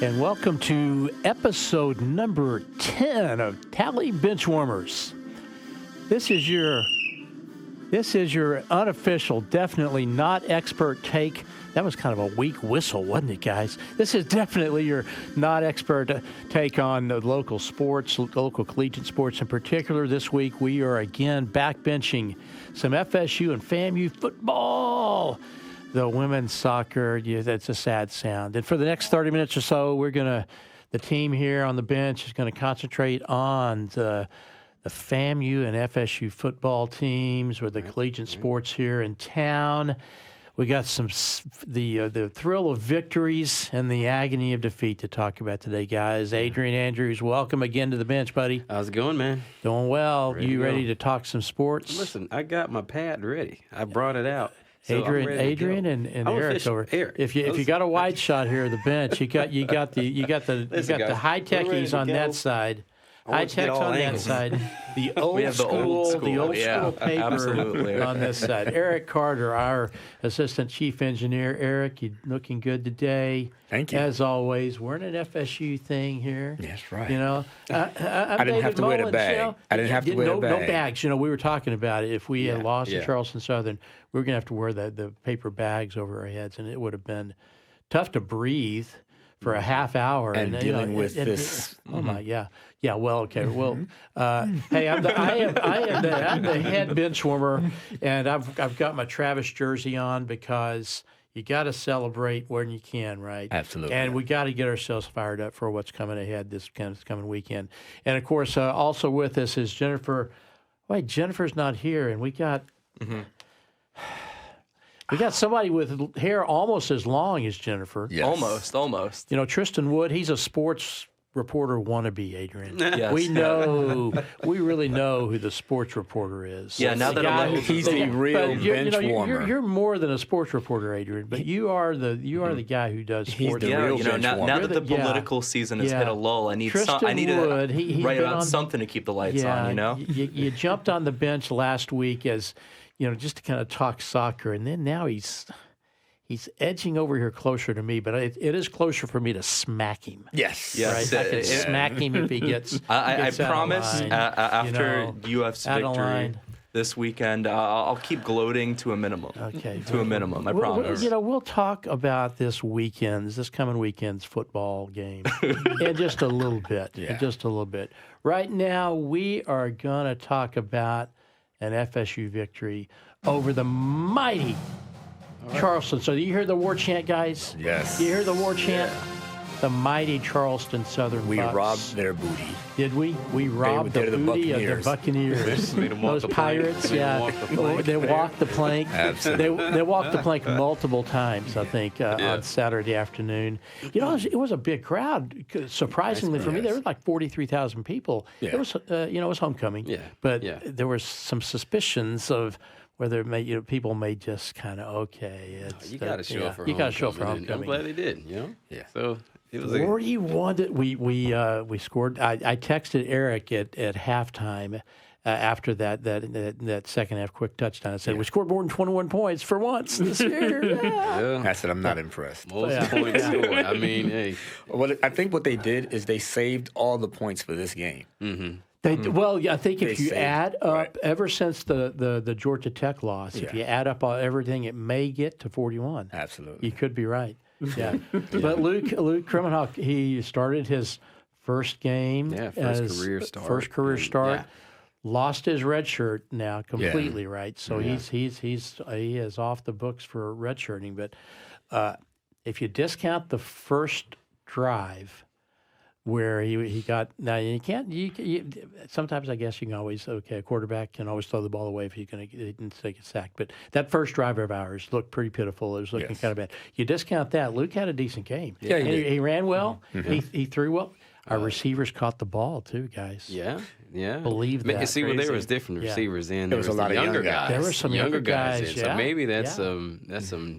And welcome to episode number 10 of Tally Benchwarmers. This is your unofficial, definitely not expert take. That was kind of a weak whistle, wasn't it, guys? This is definitely your not expert take on the local sports, local collegiate sports in particular. This week we are again backbenching some FSU and FAMU football. The women's soccer, that's a sad sound. And for the next 30 minutes or so, the team here on the bench is going to concentrate on the FAMU and FSU football teams or the collegiate sports here in town. We got the thrill of victories and the agony of defeat to talk about today, guys. Adrian Andrews, welcome again to the bench, buddy. How's it going, man? Doing well. Ready to talk some sports? Listen, I got my pad ready. I brought it out. So Adrian and Eric over. If you got a wide shot here of the bench, you got the high techies on that side. High techs on that side. The old school paper on this side. Eric Carter, our assistant chief engineer. Eric, you looking good today. Thank you. As always, we're in an FSU thing here. That's right. You know, I didn't have to wear the bag. I didn't have to wear the bag. No bags. You know, we were talking about it. If we had lost to Charleston Southern, we were going to have to wear the paper bags over our heads, and it would have been tough to breathe for a half hour. And dealing with this. Oh, my, yeah. Yeah, well, okay. Well, hey, I'm the head bench warmer, and I've got my Travis jersey on because you got to celebrate when you can, right? Absolutely. And we got to get ourselves fired up for what's coming ahead this coming weekend. And, of course, also with us is Jennifer. Wait, Jennifer's not here, and we got somebody with hair almost as long as Jennifer. Yes. Almost. You know, Tristan Wood, he's a sports reporter wannabe, Adrian. Yes. We really know who the sports reporter is. Yeah, now that he's the real bench warmer. You're more than a sports reporter, Adrian, but you are the guy who does sports. He's the real bench warmer. Now that the political season has hit a lull, I need to write about something to keep the lights on, you know? You jumped on the bench last week as, you know, just to kind of talk soccer, and then now he's edging over here closer to me, but it is closer for me to smack him. Yes. Right? I can smack him if he gets I out promise of line, after UF's victory this weekend, I'll keep gloating to a minimum. Okay. To a minimum, I promise. We'll talk about this coming weekend's football game in just a little bit. Yeah. Just a little bit. Right now, we are going to talk about an FSU victory over the mighty Charleston. So you hear the war chant, guys? Yes. You hear the war chant? The mighty Charleston Southern We Bucks. robbed their booty. Did we? We robbed the booty of the Buccaneers. Those Pirates, they walked the plank. Absolutely. They walked the plank multiple times, I think, on Saturday afternoon. You know, it was a big crowd. Surprisingly for me, there were like 43,000 people. Yeah. It was, it was homecoming. Yeah. But there were some suspicions of whether people may just kind of you got to show up for homecoming. You got to show up for homecoming. I'm glad they did. You know. Yeah. So it was 41. We scored. I texted Eric at halftime after that second half quick touchdown. I said we scored more than 21 points for once this year. I said I'm not impressed. Most points scored. I mean, hey. Well, I think what they did is they saved all the points for this game. Mm-hmm. I think if you add up, ever since the Georgia Tech loss, if you add up everything, it may get to 41. Absolutely. You could be right. Yeah. But Luke Krimenhawk, he started his first game. Yeah, first career start. Yeah. Lost his red shirt now completely, right? So he is off the books for redshirting. But if you discount the first drive, where he got – now, you can't – sometimes I guess you can always – a quarterback can always throw the ball away if he didn't take a sack. But that first drive of ours looked pretty pitiful. It was looking kind of bad. You discount that, Luke had a decent game. Yeah, he ran well. Mm-hmm. He threw well. Our receivers caught the ball, too, guys. Yeah. Believe that. See, well, there was different receivers in. There was a lot of younger guys. There were some younger guys in. So maybe that's some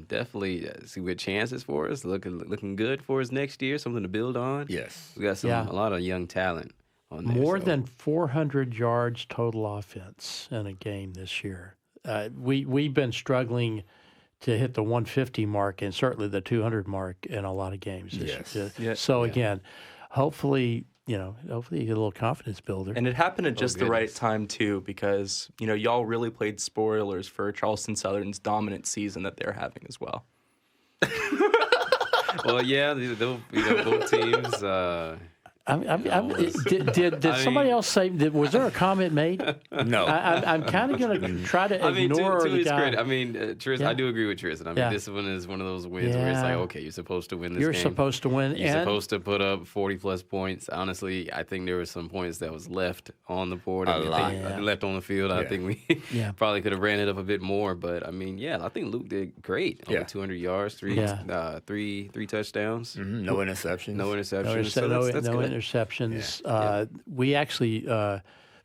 definitely see good chances for us. Looking good for us next year. Something to build on. Yes. We got a lot of young talent on there. More than 400 yards total offense in a game this year. We've been struggling to hit the 150 mark and certainly the 200 mark in a lot of games. So again, hopefully you get a little confidence builder. And it happened at just the right time too, because y'all really played spoilers for Charleston Southern's dominant season that they're having as well. Well, yeah, both teams. Did somebody else say? Was there a comment made? No. I'm kind of going to try to ignore to the his guy. credit, Tristan, I do agree with Tristan. This one is one of those wins where it's like, okay, you're supposed to win this game. You're supposed to win. You're supposed to put up 40-plus points. Honestly, I think there were some points that was left on the board. Left on the field. I think we probably could have ran it up a bit more. But, I think Luke did great. Over 200 yards, three touchdowns. Mm-hmm. No interceptions. No interceptions. That's good. Interceptions. We actually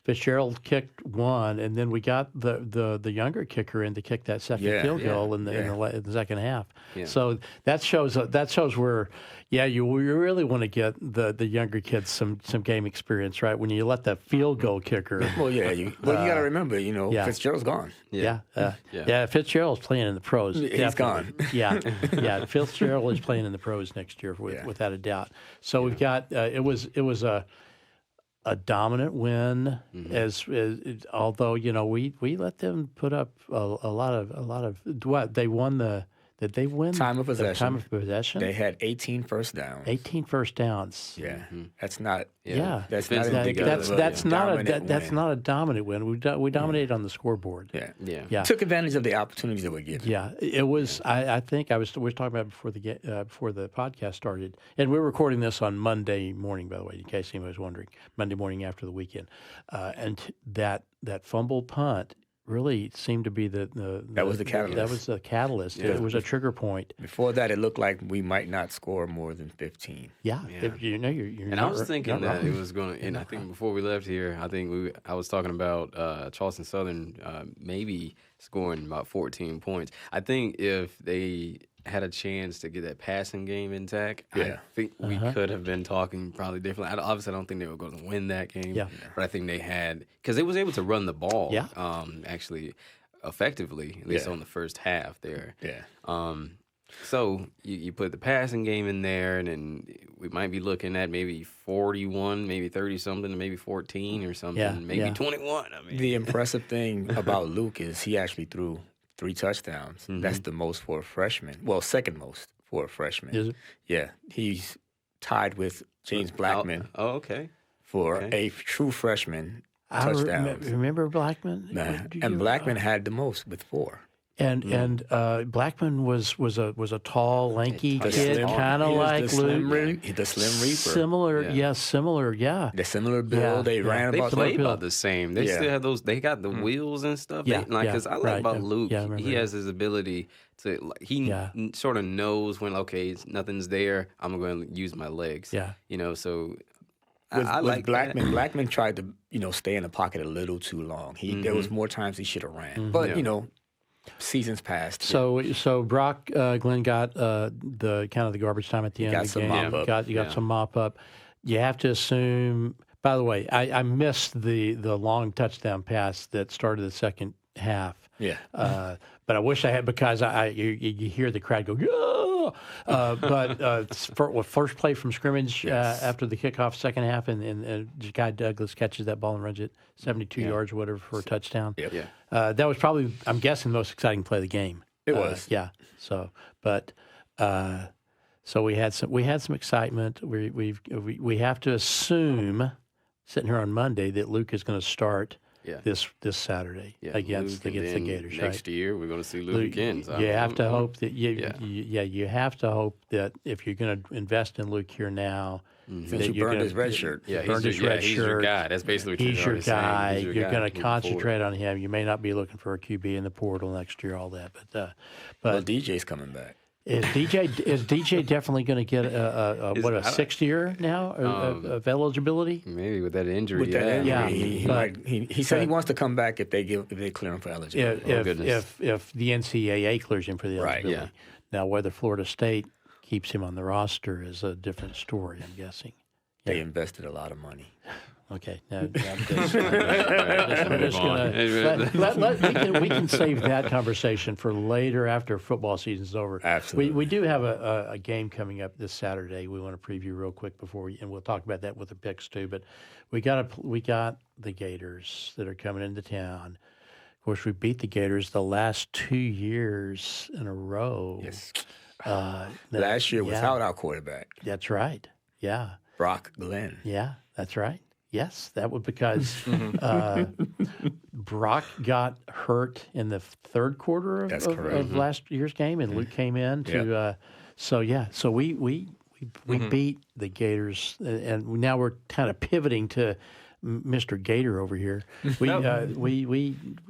Fitzgerald kicked one, and then we got the younger kicker in to kick that second field goal in the second half. Yeah. So that shows where you really want to get the younger kids some game experience, right? When you let that field goal kicker. Well, you got to remember, Fitzgerald's gone. Fitzgerald's playing in the pros. He's gone. Fitzgerald is playing in the pros next year without a doubt. So we've got it was a dominant win, as although we let them put up a lot of what they won. Did they win time of possession? Time of possession. They had 18 first downs. 18 first downs. Yeah, that's not. That's not a dominant win. We dominated on the scoreboard. Yeah. Took advantage of the opportunities that were given. Yeah, it was. I think we were talking about before the podcast started, and we're recording this on Monday morning, by the way, in case anybody was wondering. Monday morning after the weekend, and that fumble punt really seemed to be that was the catalyst. That was the catalyst. Yeah. It was a trigger point. Before that, it looked like we might not score more than 15. Yeah. You're and I was thinking that it was going to, and I think before we left here, I was talking about Charleston Southern maybe scoring about 14 points. I think if they had a chance to get that passing game intact, I think we could have been talking probably differently. Obviously, I don't think they were going to win that game, but I think they had, because they was able to run the ball actually effectively, at least on the first half there. So you put the passing game in there, and then we might be looking at maybe 41, maybe 30-something, maybe 14 or something, maybe 21. The impressive thing about Luke is he actually threw 3 touchdowns. Mm-hmm. That's the most for a freshman. Well, second most for a freshman. Is it? Yeah. He's tied with James Blackman. For a true freshman touchdowns. Remember Blackman? And Blackman had the most with 4. And Blackman was a tall, lanky kid, kind of like Luke. The Slim Reaper. Similar. The similar build. They ran they about play about the same. They still have those. They got the wheels and stuff. Because I like about Luke. He has his ability to. Sort of knows when nothing's there. I'm going to use my legs. So. I like Blackman. Blackman tried to stay in the pocket a little too long. There was more times he should have ran, but seasons passed. So Brock Glenn got the kind of the garbage time at the end of the game. You got some mop up. You have to assume. By the way, I missed the long touchdown pass that started the second half. But I wish I had, because you hear the crowd go, "Oh!" First play from scrimmage after the kickoff, second half, and Guy Douglas catches that ball and runs it 72 yards or whatever for a touchdown. That was probably, I'm guessing, the most exciting play of the game. It was. So we had some excitement. We have to assume, sitting here on Monday, that Luke is going to start this Saturday against the Gators. Next year we're going to see Luke again. So you have to hope that you have to hope that if you're going to invest in Luke here now, since you burned his red shirt. He's your guy. That's basically what he's your guy. You're going to concentrate on him. You may not be looking for a QB in the portal next year, all that, but DJ's coming back. Is DJ definitely going to get a 6th year now of eligibility? Maybe with that injury. He said he wants to come back if they clear him for eligibility. If the NCAA clears him for the eligibility. Now, whether Florida State keeps him on the roster is a different story, I'm guessing. They invested a lot of money. Okay. No, we're just gonna we can save that conversation for later after football season's over. Absolutely. We do have a game coming up this Saturday. We want to preview real quick and we'll talk about that with the picks too. But we got the Gators that are coming into town. Of course, we beat the Gators the last 2 years in a row. Yes. Last year without yeah. our quarterback. That's right. Yeah. Brock Glenn. Yeah, that's right. Yes, that was because Brock got hurt in the third quarter of last year's game, and Luke came in to. So we beat the Gators, and now we're kind of pivoting to Mr. Gator over here.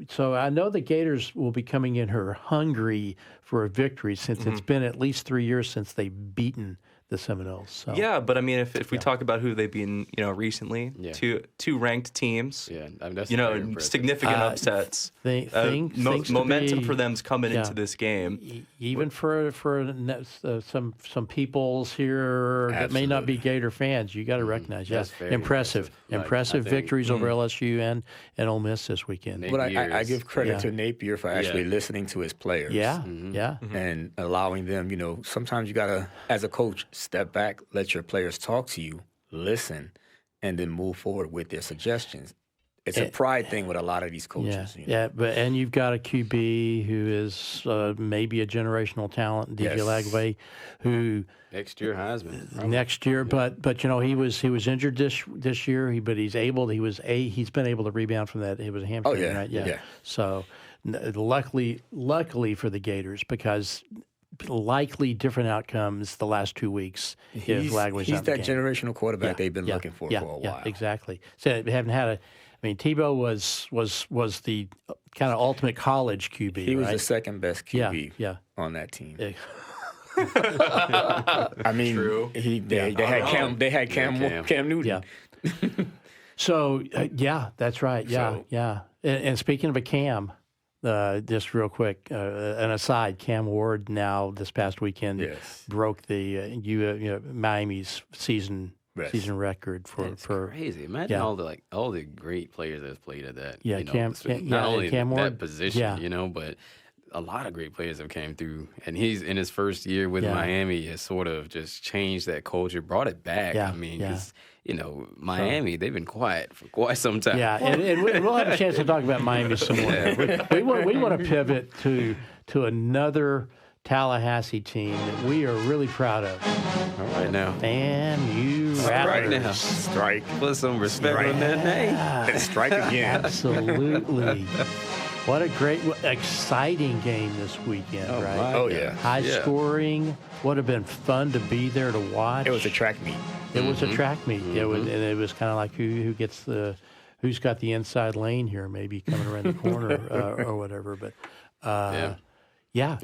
So I know the Gators will be coming in here hungry for a victory since it's been at least 3 years since they've beaten the Seminoles. So. Yeah, but I mean, if we talk about who they've been, recently, two ranked teams, that's significant upsets. Momentum for them's coming into this game. Even for some peoples here that may not be Gator fans, you got to recognize, impressive victories over LSU and Ole Miss this weekend. But I give credit to Napier for actually listening to his players. And allowing them, sometimes you got to, as a coach, step back, let your players talk to you, listen, and then move forward with their suggestions. It's a pride thing with a lot of these coaches. And you've got a QB who is maybe a generational talent, DJ Lagway, who next year Heisman. Probably. Next year, but he was injured this year. He's been able to rebound from that. It was a hamstring, right? Yeah. So luckily for the Gators, because likely different outcomes the last 2 weeks. He's that generational quarterback they've been looking for a while. Yeah, exactly. So they haven't had Tebow was the kind of ultimate college QB. He was the second best QB on that team. True. They had Cam Newton. Yeah. So that's right. Yeah. And speaking of a Cam. Just real quick, an aside, Cam Ward now this past weekend broke the Miami's season record for crazy. Imagine all the great players that have played at that. Not only Cam that Ward, position, but a lot of great players have came through, and he's in his first year with Miami has sort of just changed that culture, brought it back. I mean, because Miami, they've been quiet for quite some time. Yeah, and we'll have a chance to talk about Miami some more. We want to pivot to another Tallahassee team that we are really proud of. All right now. FAMU Raptors. Right now. Strike. Put some respect on that name. And strike again. Absolutely. What a great, exciting game this weekend, right? Oh, yeah. High scoring. Would have been fun to be there to watch. It was a track meet. It was a track meet. It was kind of like who's got the inside lane here, maybe coming around the corner or whatever. But yeah.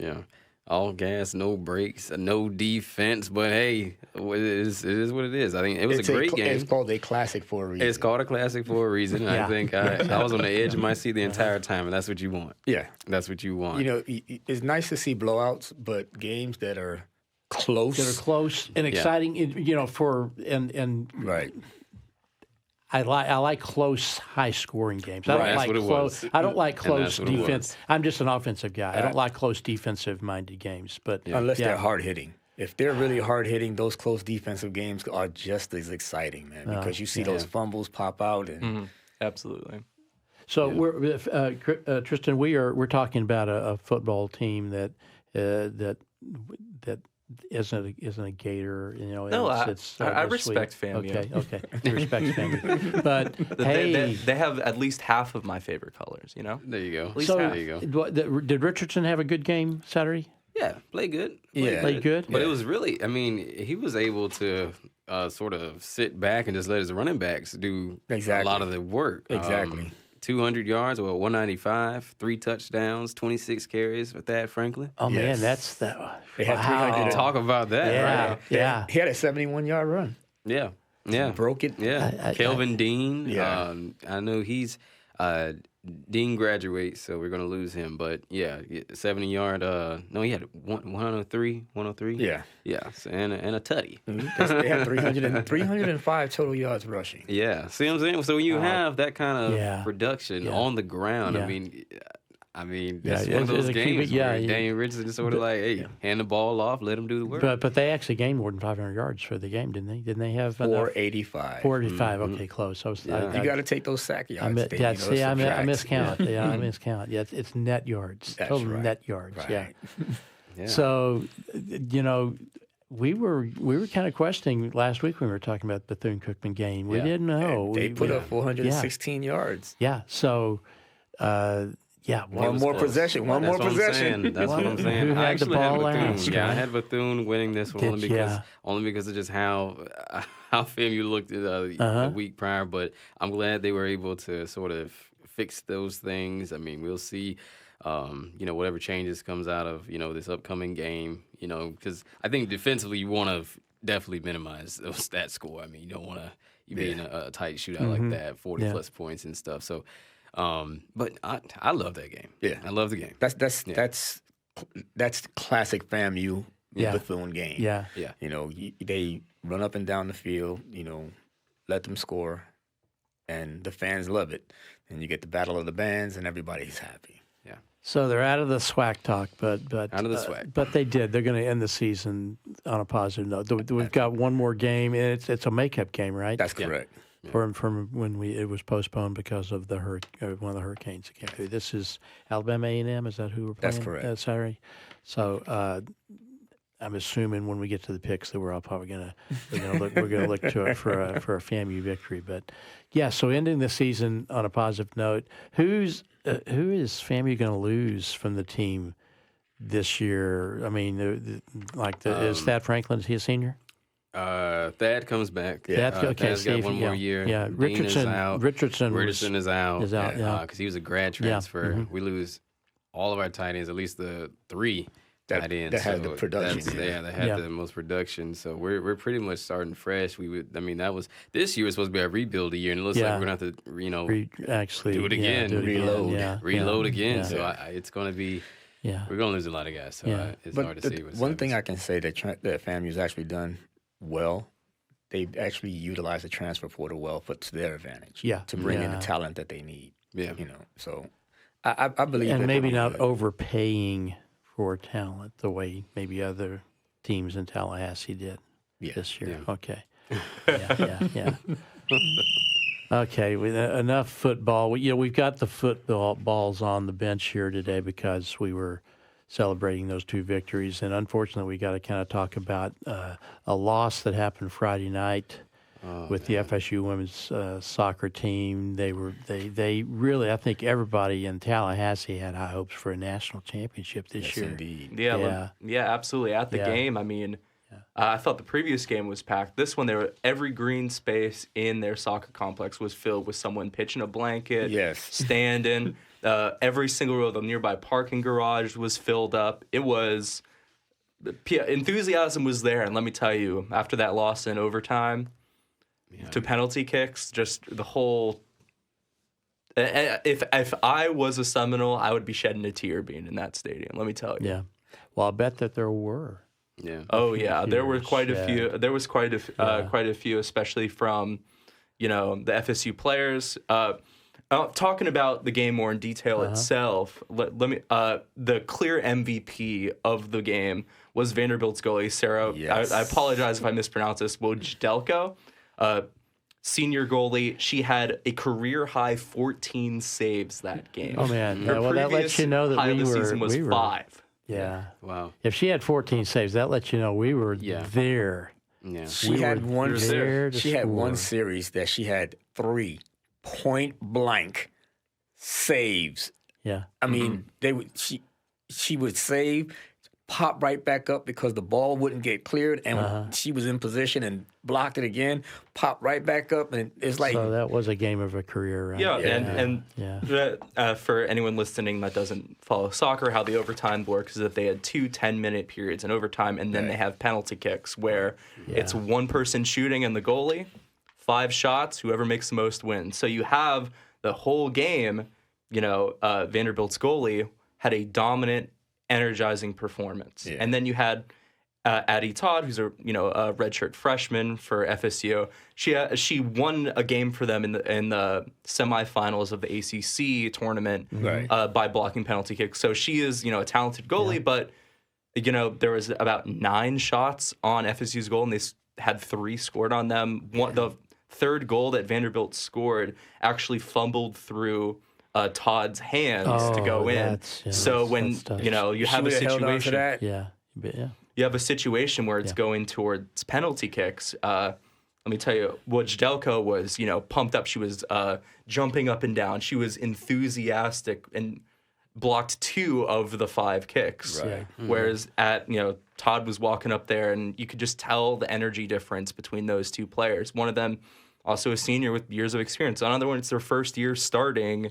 All gas, no brakes, no defense. But hey, it is what it is. I think it was a great game. It's called a classic for a reason. It's called a classic for a reason. I think I was on the edge of my seat the entire time, and that's what you want. Yeah, that's what you want. It's nice to see blowouts, but games that are close, and exciting. Right. I like close, high-scoring games. I don't like close defense. I'm just an offensive guy. I don't like close defensive-minded games. But unless they're hard-hitting. If they're really hard-hitting, those close defensive games are just as exciting, man, because you see those fumbles pop out. And Absolutely. So we're Tristan, we're talking about a football team that isn't a Gator, No, I respect FAMU. Okay, he respects FAMU. But hey, they have at least half of my favorite colors. There you go. At least half. There you go. Did Richardson have a good game Saturday? Yeah, played good. Played good. But it was really, he was able to sort of sit back and just let his running backs do a lot of the work. Exactly. 200 yards, 195, 3 touchdowns, 26 carries with Thad Franklin. Oh, man, that's that. They had 300. Talk about that, right? Yeah. He had a 71-yard run. Yeah. Broke it. Yeah. Kelvin Dean. Yeah. I know he's Dean graduates, so we're going to lose him. But, 70-yard. No, he had 103. Yeah. Yeah, so, and a tutty. They had 305 total yards rushing. Yeah, see what I'm saying? So when you have that kind of production on the ground, I mean, that's one of those games where Daniel Richardson is sort of like, hey, hand the ball off, let him do the work. But they actually gained more than 500 yards for the game, didn't they? Didn't they have 485? 485. Okay, close. You got to take those sack yards. I miscount. I miscount. Yeah, it's net yards. That's total right. net yards. Right. Yeah. So, we were kind of questioning last week when we were talking about the Bethune-Cookman game. We didn't know. They put up 416 yards. Yeah. So. One more possession. That's what I'm saying. Who had the ball last? last? I had Bethune winning this one only because of just how FAMU looked the week prior. But I'm glad they were able to sort of fix those things. I mean, we'll see. Whatever changes comes out of this upcoming game. Because I think defensively you want to definitely minimize that score. I mean, you don't want to be in a tight shootout like that, 40 plus points and stuff. So. But I love that game. Yeah, I love the game. That's classic FAMU Bethune game. Yeah. They run up and down the field. Let them score, and the fans love it. And you get the battle of the bands, and everybody's happy. Yeah. So they're out of the SWAC talk, but out of the SWAC. But they did. They're going to end the season on a positive note. We've got one more game, and it's a makeup game, right? That's correct. From when it was postponed because of one of the hurricanes that came through. This is Alabama A&M. Is that who we're playing? That's correct. Saturday. So I'm assuming when we get to the picks that we're all probably we're gonna look to it for a FAMU victory. But so ending the season on a positive note. Who is FAMU going to lose from the team this year? I mean, is Thad Franklin? Is he a senior? Thad comes back. Thad's got one more year. Yeah, Richardson is out. Because he was a grad transfer. Mm-hmm. We lose all of our tight ends, at least the three tight ends. That had the production. They had the most production. So we're pretty much starting fresh. This year was supposed to be a rebuild year, and it looks like we're gonna have to do it again, reload again. So it's gonna be. Yeah, we're gonna lose a lot of guys. So it's hard to see. One thing I can say that FAMU's actually done well, they've actually utilized the transfer portal well to their advantage. Yeah, to bring in the talent that they need. Yeah, so I believe. And maybe not overpaying for talent the way maybe other teams in Tallahassee did this year. Yeah. Okay. Yeah. Okay, enough football. We've got the football balls on the bench here today because we were celebrating those two victories, and unfortunately, we got to kind of talk about a loss that happened Friday night with the FSU women's soccer team. They really, I think everybody in Tallahassee had high hopes for a national championship this year. Indeed. Yeah, absolutely. At the game, I mean. I thought the previous game was packed. This one, every green space in their soccer complex was filled with someone pitching a blanket, standing. Every single row of the nearby parking garage was filled up. Enthusiasm was there, and let me tell you, after that loss in overtime to penalty kicks, just the whole. If I was a Seminole, I would be shedding a tear being in that stadium. Let me tell you. Yeah, well, I bet that there were. Yeah. Oh yeah, there were quite a few. There was quite a few, especially from, the FSU players. Talking about the game more in detail itself. Let me. The clear MVP of the game was Vanderbilt's goalie Sarah. Yes. I apologize if I mispronounce this. Wojdelko, senior goalie. She had a career high 14 saves that game. Oh man, Her well that lets you know that high we of the were. season was 5. Yeah. Wow. If she had 14 saves, that lets you know we were there. Yeah. She had one series that she had 3 point-blank saves. Yeah. I mean, she would save, pop right back up because the ball wouldn't get cleared, and she was in position and blocked it again, pop right back up, and it's like... So that was a game of a career, right? And for anyone listening that doesn't follow soccer, how the overtime works is that they had 2 10-minute periods in overtime, and then they have penalty kicks where it's one person shooting and the goalie, 5 shots, whoever makes the most wins. So you have the whole game Vanderbilt's goalie had a dominant, energizing performance. Yeah. And then you had Addie Todd, who's a redshirt freshman for FSU. She won a game for them in the semifinals of the ACC tournament by blocking penalty kicks. So she is a talented goalie, but there was about 9 shots on FSU's goal, and they had 3 scored on them. The third goal that Vanderbilt scored actually fumbled through Todd's hands to go in. So when you have a situation, you have a situation where it's going towards penalty kicks. Let me tell you, Wojdelko was pumped up. She was jumping up and down. She was enthusiastic and blocked 2 of the 5 kicks. Right. Whereas Todd was walking up there, and you could just tell the energy difference between those 2 players. One of them also a senior with years of experience. Another one, it's their first year starting.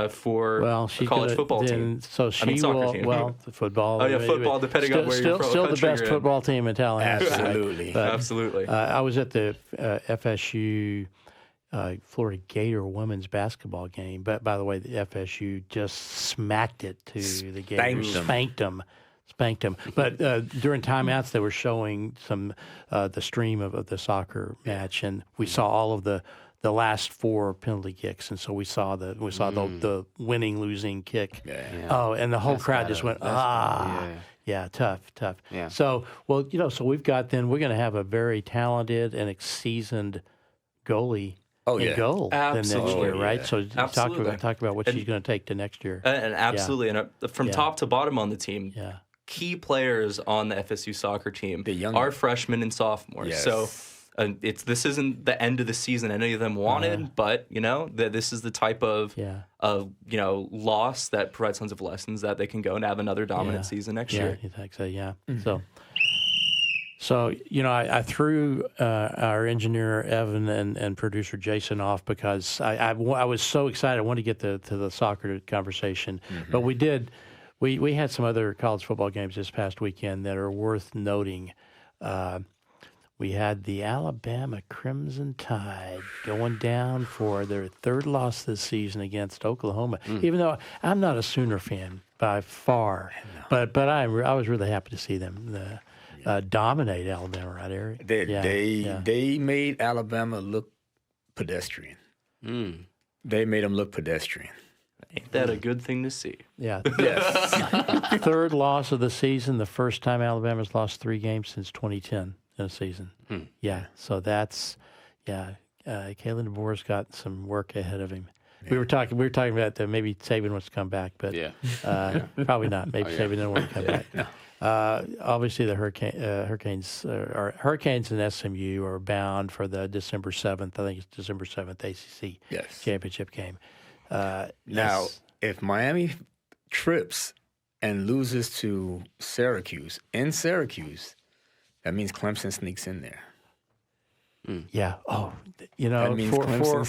For a college football team. So soccer team. The football. Football, depending on where you're from. Still the best football team in Tallahassee. Absolutely. Absolutely. I was at the FSU Florida Gator women's basketball game. But by the way, the FSU just smacked it to the Gators. Spanked them. But during timeouts, they were showing the stream of the soccer match, and we saw all of the last 4 penalty kicks, and so we saw the winning losing kick. And the whole crowd just went tough. Yeah. So so we've got we're going to have a very talented and seasoned goalie in goal next year, right? So talk about what she's going to take to next year. And absolutely, and from top to bottom on the team. Key players on the FSU soccer team are freshmen and sophomores. Yes. So this isn't the end of the season any of them wanted, but this is the type of loss that provides tons of lessons that they can go and have another dominant season next year. You think so? Yeah. So I threw our engineer Evan and producer Jason off because I was so excited. I wanted to get to the soccer conversation, but we did. We had some other college football games this past weekend that are worth noting. We had the Alabama Crimson Tide going down for their 3rd loss this season against Oklahoma. Even though I'm not a Sooner fan by far, but I was really happy to see them dominate Alabama right there. They made Alabama look pedestrian. They made them look pedestrian. Ain't that a good thing to see? Yeah. Yes. 3rd loss of the season, the first time Alabama's lost 3 games since 2010 in a season. Yeah. So that's, Kalen DeBoer's got some work ahead of him. Yeah. We were talking about maybe Saban wants to come back, but probably not. Maybe Saban didn't want to come back. Obviously, the Hurricanes and SMU are bound for the December 7th. I think it's December 7th ACC championship game. Now, if Miami trips and loses to Syracuse, that means Clemson sneaks in there. Yeah. Oh,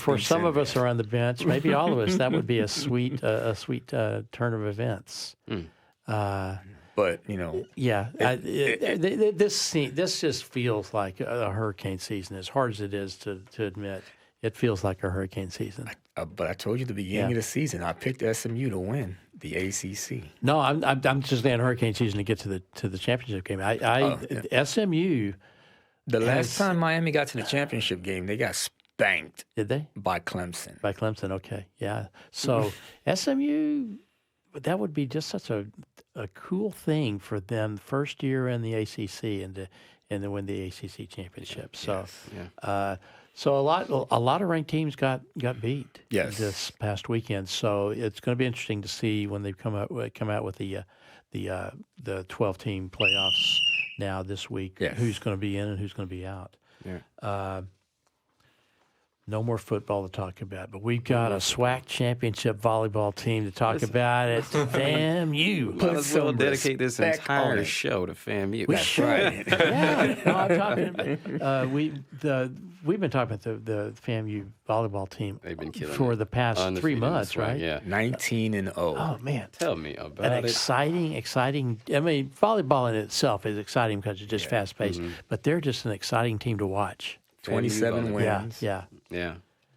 for some of us around the bench, maybe all of us, that would be a sweet turn of events. But this just feels like a hurricane season. As hard as it is to admit, it feels like a hurricane season. But I told you at the beginning of the season, I picked SMU to win the ACC. No, I'm just saying hurricane season to get to the championship game. SMU. The last time Miami got to the championship game, they got spanked. Did they? By Clemson. Okay, yeah. So SMU, that would be just such a cool thing for them, first year in the ACC and to win the ACC championship. So, so a lot of ranked teams got beat this past weekend. So it's going to be interesting to see when they come out with the 12-team playoffs now this week. Who's going to be in and who's going to be out. No more football to talk about, but we've got a SWAC championship volleyball team to talk about at FAMU. Might as well dedicate this entire show to FAMU. That's right. We've been talking about the FAMU volleyball team. They've been killing for the past 3 months, right? Yeah, 19-0. Oh man, tell me about it. Exciting. I mean, volleyball in itself is exciting because it's just fast paced, but they're just an exciting team to watch. 27 wins. Yeah.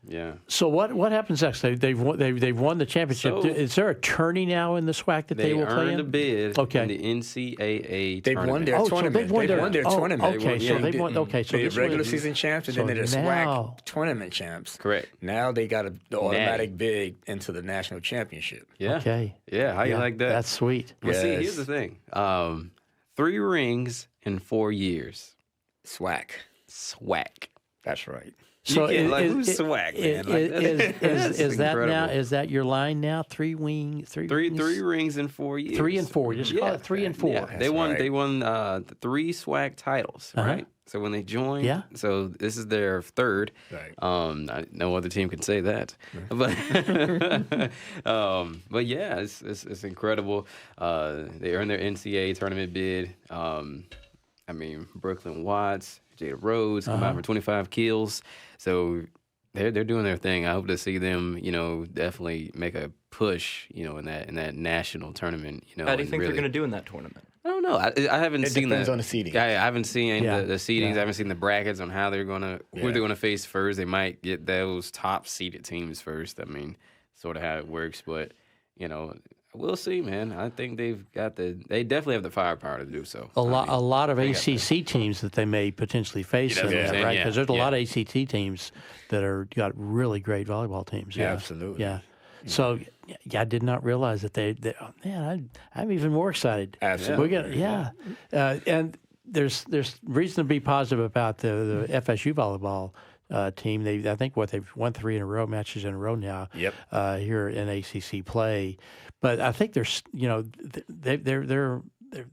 Yeah. So what happens next? They've won the championship. So, is there a tourney now in the SWAC that they will play in? They earned a bid in the NCAA They've tournament. won their tournament. They've won their tournament. Okay, so they've won. Okay, so they're this regular season champs, and then they're SWAC tournament champs. Correct. Now they got the automatic bid into the national championship. Yeah. Okay. Yeah. How you like that? That's sweet. Well, see, here's the thing. 3 rings in 4 years. SWAC. That's right. So who's SWAC, man? Is that now? Is that your line now? 3 rings in 4 years. 3 and 4. Just call it 3 and 4. Yeah. They won 3 SWAC titles, right? So when they joined, so this is their 3rd. Right. No other team can say that, but yeah, it's incredible. They earned their NCAA tournament bid. I mean, Brooklyn Watts, Jada Rhodes combined for 25 kills. So they're doing their thing. I hope to see them, definitely make a push, in that national tournament. How do you think they're going to do in that tournament? I don't know. I haven't seen depends on the seeding. I haven't seen the seedings. I haven't seen the brackets on how they're going to who they're going to face first. They might get those top seeded teams first. I mean, sort of how it works, but we'll see, man. I think they definitely have the firepower to do so. A lot of ACC teams that they may potentially face in that, right? Because there's a lot of ACT teams that got really great volleyball teams. Yeah, absolutely. Yeah. So, I did not realize that I'm even more excited. Absolutely. And there's reason to be positive about the FSU volleyball team. I think they've won 3 matches in a row now. Yep. Here in ACC play, but I think there's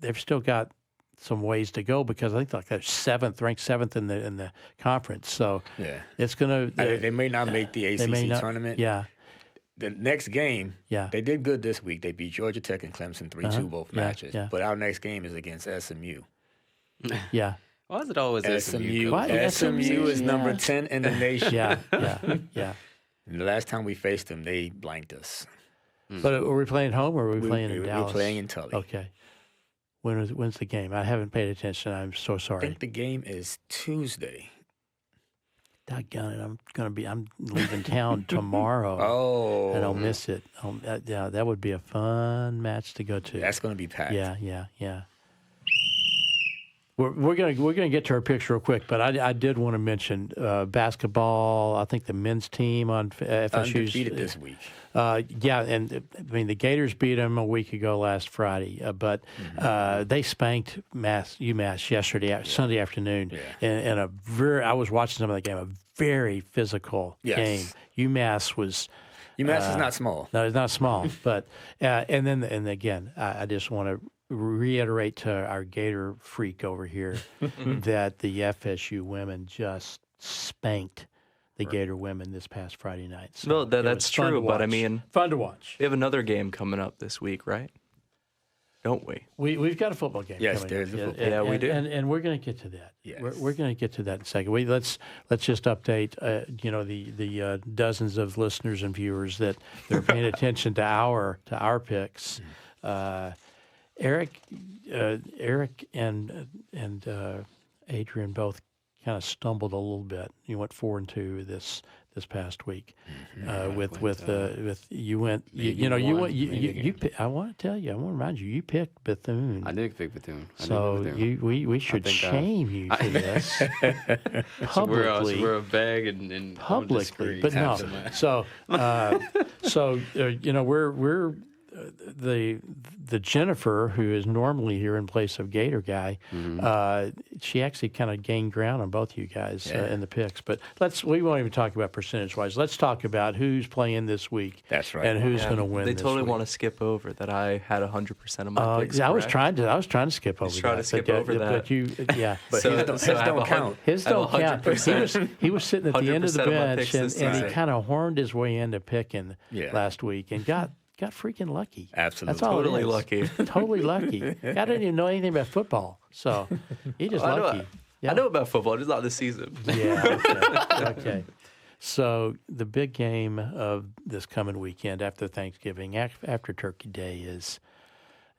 they've still got some ways to go because I think they're ranked seventh in the conference. So it's gonna. They may not make the ACC tournament. Yeah. The next game, they did good this week. They beat Georgia Tech and Clemson 3-2 both matches. Yeah. But our next game is against SMU. Yeah. Why is it always SMU? SMU is number 10 in the nation. Yeah. And the last time we faced them, they blanked us. But are we playing home or are we playing in Dallas? We're playing in Tully. Okay. When's the game? I haven't paid attention. I'm so sorry. I think the game is Tuesday. Doggone it! I'm leaving town tomorrow. Oh, and I'll miss it. That would be a fun match to go to. That's going to be packed. Yeah. We're gonna get to our picks real quick, but I did want to mention basketball. I think the men's team on FSU's undefeated this week. And I mean the Gators beat them a week ago last Friday, but they spanked UMass yesterday, Sunday afternoon, in a I was watching some of the game, a very physical game. UMass is not small. No, it's not small, but and again, I just want to reiterate to our Gator freak over here that the FSU women just spanked the Gator women this past Friday night. So no, that's true, but I mean, fun to watch. We have another game coming up this week, right? Don't we? We've got a football game. Yes, coming there's up. a football. We do, and we're going to get to that. Yes. We're going to get to that in a second. Let's just update the dozens of listeners and viewers that they're paying attention to our picks. Eric and Adrian both kind of stumbled a little bit. You went 4-2 this past week. You went. I want to tell you. I want to remind you. You picked Bethune. I did pick Bethune. We should shame you for this publicly. So we're a bag and publicly, but no. So we're. The Jennifer, who is normally here in place of Gator Guy, she actually kind of gained ground on both you guys in the picks. But we won't even talk about percentage-wise. Let's talk about who's playing this week. That's right. And who's going to win. They this totally week. want to skip over that. I had 100% of my picks. I was trying to skip over that. Trying to skip over that. But you, but his don't count. His don't count. He was sitting at the end of the bench, and he kind of horned his way into picking last week and got freaking lucky. Absolutely. That's all totally lucky. Totally lucky. I didn't even know anything about football, so he just lucky. I know about football, just not this season. Yeah. Okay. So the big game of this coming weekend after Thanksgiving, after Turkey Day, is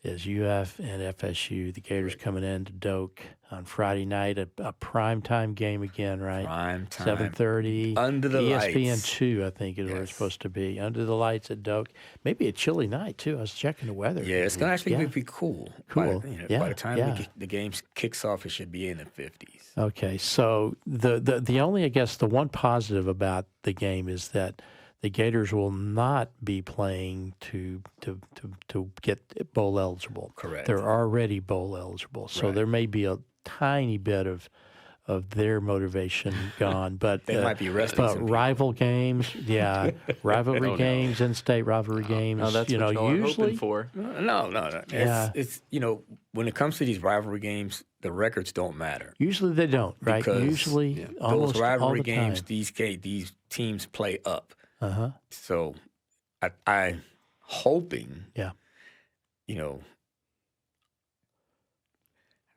is UF and FSU. The Gators coming in to Doak on Friday night, a primetime game again, right? Prime time. 7:30. Under the ESPN lights. 2, I think, is where it's supposed to be. Under the lights at Doak. Maybe a chilly night, too. I was checking the weather. Yeah, it's going to actually be cool. Cool. By the time the game kicks off, it should be in the 50s. Okay, so the only, I guess, the one positive about the game is that the Gators will not be playing to get bowl eligible. Correct. They're already bowl eligible, so there may be a tiny bit of their motivation gone. But they might be resting. But rival games, rivalry games, in-state rivalry games. No, that's what y'all usually are hoping for. No. It's when it comes to these rivalry games, the records don't matter. Usually they don't, right? Because usually almost those rivalry all the games, time. these teams play up. Uh-huh. So I'm hoping,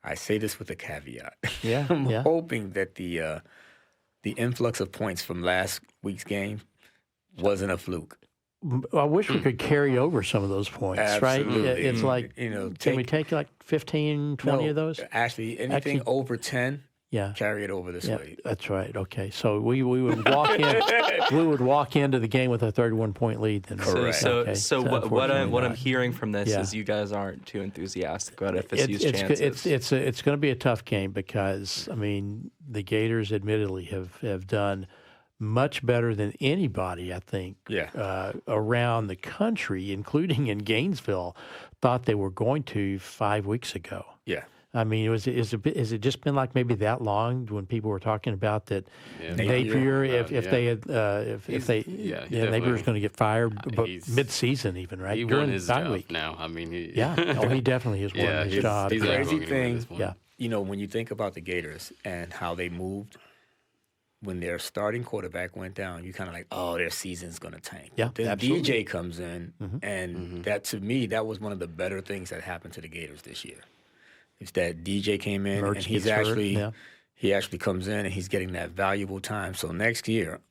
I say this with a caveat. Yeah, I'm hoping that the influx of points from last week's game wasn't a fluke. I wish we could carry over some of those points, Absolutely. right? It's like, can we take like 15, 20 of those? Actually, anything over 10, carry it over this way. That's right. Okay, so we would walk in. We would walk into the game with a 31-point lead. Then correct. So what I'm hearing from this is you guys aren't too enthusiastic about FSU's chances. It's going to be a tough game because the Gators admittedly have done much better than anybody, I think, around the country, including in Gainesville, thought they were going to 5 weeks ago. Yeah. Is it just been like maybe that long when people were talking about that Napier, if Napier's going to get fired mid-season even, right? He during won his bye job week. now. He definitely has won his job. The crazy thing, when you think about the Gators and how they moved, when their starting quarterback went down, you kind of like, oh, their season's going to tank. Yeah, then absolutely. DJ comes in, and that, to me, that was one of the better things that happened to the Gators this year. It's that DJ came in, and he actually comes in, and he's getting that valuable time. So next year,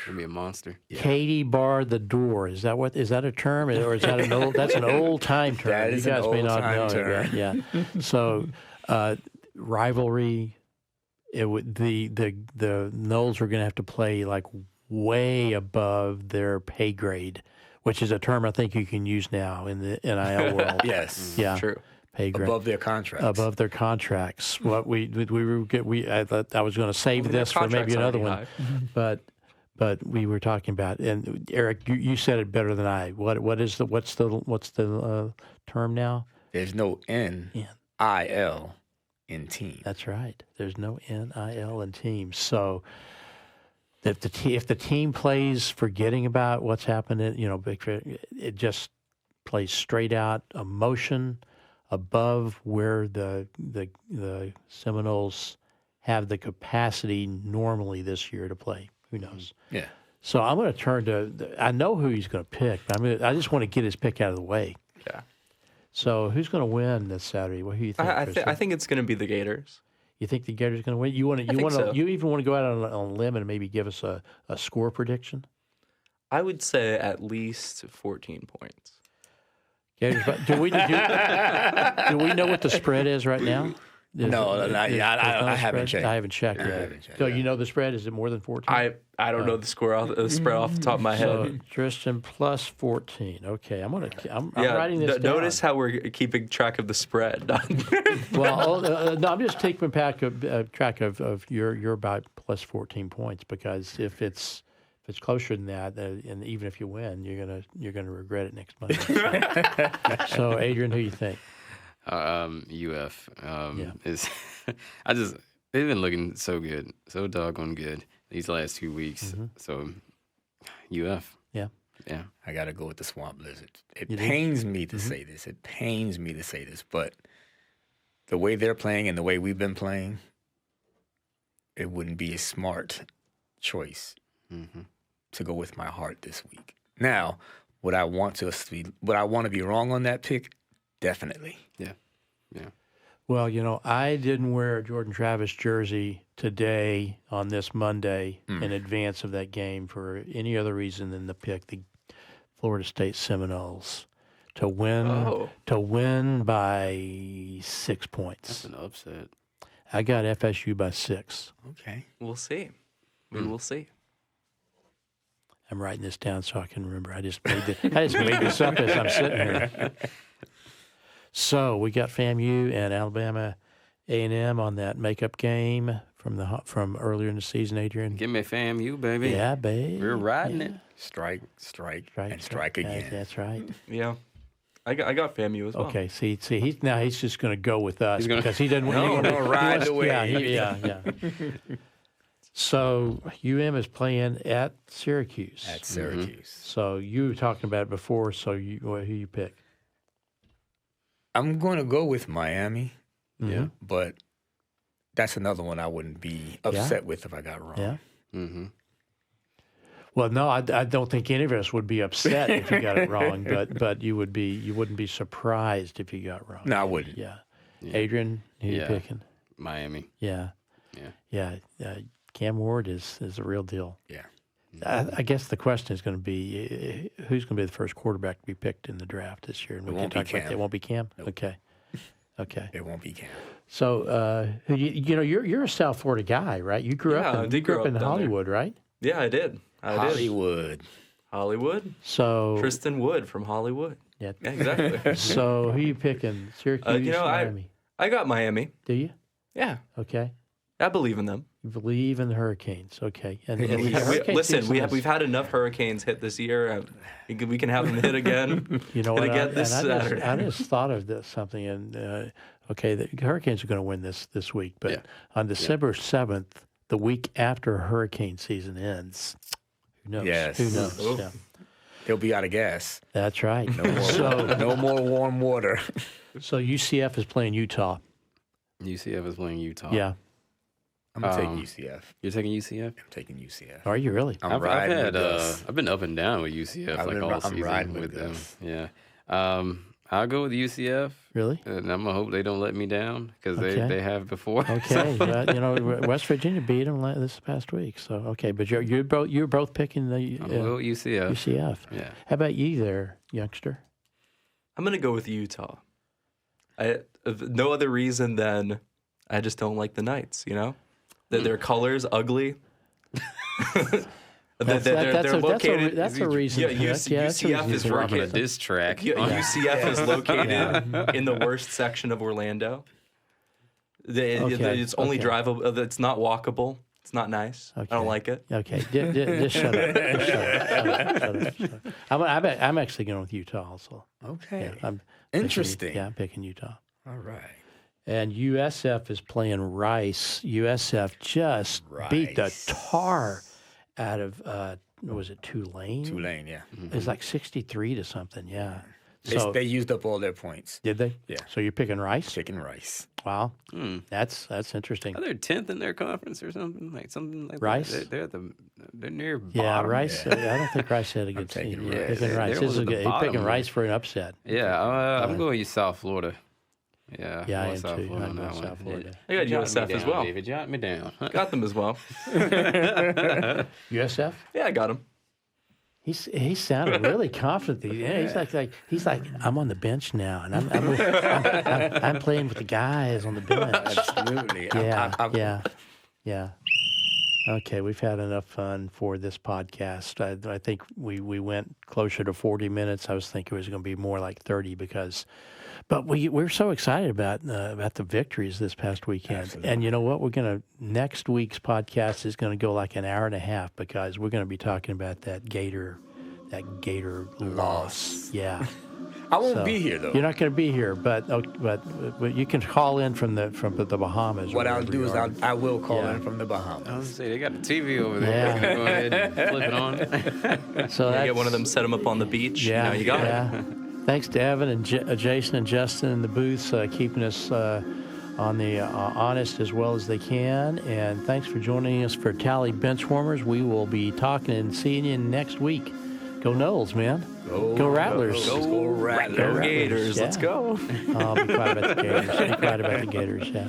Gonna be a monster. Yeah. Katie barred the door. Is that a term, or is that an old? That's an old time term. That is you guys an may old not time know term. it. Yeah. So rivalry. The Noles are going to have to play like way above their pay grade, which is a term I think you can use now in the NIL world. Yes. Yeah. True. Pay grade. Above their contracts. Above their contracts. What I thought I was going to save this for maybe another one, but we were talking about, and Eric, you said it better than I. What's the term now? There's no NIL in team. That's right. There's no NIL in team. So if the team plays forgetting about what's happening, it just plays straight out emotion above where the Seminoles have the capacity normally this year to play. Who knows? Yeah. So I'm going to turn to. I know who he's going to pick. But I just want to get his pick out of the way. Yeah. So who's going to win this Saturday? What do you think? I think it's going to be the Gators. You think the Gators are going to win? You even want to go out on a limb and maybe give us a score prediction? I would say at least 14 points. Gators, do we know what the spread is right now? I haven't checked. I haven't checked yet. So you know the spread? Is it more than 14? I don't know the spread off the top of my head. So Tristan plus 14. Okay, I'm writing this down. Notice how we're keeping track of the spread. Well, no, I'm just taking track of your about plus 14 points, because if it's closer than that, and even if you win, you're gonna regret it next month. So Adrian, who do you think? UF is. They've been looking so good, so doggone good these last 2 weeks. So UF. Yeah. I got to go with the Swamp Lizards. It pains me to say this. It pains me to say this, but the way they're playing and the way we've been playing, it wouldn't be a smart choice to go with my heart this week. Now, would I want to be wrong on that pick? Definitely. Yeah. Well, I didn't wear a Jordan Travis jersey today on this Monday in advance of that game for any other reason than to pick the Florida State Seminoles to win by 6 points. That's an upset. I got FSU by 6. Okay. We'll see. We will see. I'm writing this down so I can remember. I just made this up as I'm sitting here. So we got FAMU and Alabama A&M on that makeup game from earlier in the season, Adrian. Give me FAMU, baby. Yeah, baby. We're riding it. Strike, and strike again. That's right. Yeah. I got FAMU as well. Okay, see, he's just going to go with us because he doesn't want to ride the way. Yeah. So UM is playing at Syracuse. At Syracuse. Mm-hmm. So you were talking about it before. So who you pick? I'm going to go with Miami. Mm-hmm. Yeah. But that's another one I wouldn't be upset with if I got wrong. Yeah. Mm-hmm. Well, no, I don't think any of us would be upset if you got it wrong, but you wouldn't be surprised if you got wrong. No, I wouldn't. Yeah. Adrian, who you picking? Miami. Yeah. Cam Ward is the real deal. Yeah. I guess the question is going to be who's going to be the first quarterback to be picked in the draft this year, and we can talk about that. It won't be Cam. Nope. Okay. It won't be Cam. So you're a South Florida guy, right? You grew up in Hollywood, right? Yeah, I did. Hollywood. So Tristan Wood from Hollywood. Yeah, exactly. So who you picking? Syracuse, Miami? I got Miami. Do you? Yeah. Okay. I believe in them. You believe in the Hurricanes. Okay. And we've had enough hurricanes hit this year. We can have them hit again. You know what? Again this Saturday. I just thought of something. And the Hurricanes are going to win this week. But on December 7th, the week after hurricane season ends, who knows? Yes. Who knows? Oh. Yeah. He'll be out of gas. That's right. No more warm water. So UCF is playing Utah. UCF is playing Utah. Yeah. I'm going to take UCF. You're taking UCF? I'm taking UCF. Are you really? I've been up and down with UCF all season. I'm riding with them. Yeah. I'll go with UCF. Really? And I'm going to hope they don't let me down because they have before. Okay. West Virginia beat them this past week. So, okay. But you're both picking the UCF. UCF. Yeah. How about you there, youngster? I'm going to go with Utah. No other reason than I just don't like the Knights, Their colors ugly. They're located. That's a reason. UCF is working a diss track. UCF is located in the worst section of Orlando. It's only drivable. It's not walkable. It's not nice. Okay. I don't like it. Okay, just shut up. I'm actually going with Utah also. Okay. Yeah, Interesting. I'm picking Utah. All right. And USF is playing Rice. USF just beat the tar out of, was it Tulane? Tulane, yeah. It was like 63 to something, yeah. So they used up all their points. Did they? Yeah. So you're picking Rice? Picking Rice. Wow. That's interesting. Are they 10th in their conference or something like Rice? That? They're near bottom. Yeah, Rice. Yeah. I don't think Rice had a good team. Picking Rice. You're picking Rice for an upset. Yeah, I'm going with South Florida. Yeah, I am too. I'm going South Florida. I got USF as well. David, jot me down. Got them as well. USF? Yeah, I got him. He sounded really confident. Yeah, he's like I'm on the bench now, and I'm playing with the guys on the bench. Absolutely. Yeah. Okay, we've had enough fun for this podcast. I think we went closer to 40 minutes. I was thinking it was going to be more like 30 but we're so excited about the victories this past weekend. Absolutely. And you know what? Next week's podcast is going to go like an hour and a half because we're going to be talking about that Gator loss. Yeah. I won't be here though. You're not going to be here, but you can call in from the Bahamas. What I'll do is I will call in from the Bahamas. I was going to say they got the TV over there. Yeah. Go ahead and flip it on. So get one of them, set them up on the beach. Yeah, you got it. Thanks to Evan and Jason and Justin in the booths, keeping us on the honest as well as they can. And thanks for joining us for Tally Benchwarmers. We will be talking and seeing you next week. Go Noles, man. Go Rattlers. Go Rattlers. Go Gators. Yeah. Let's go. I'll be quiet about the Gators. Yeah.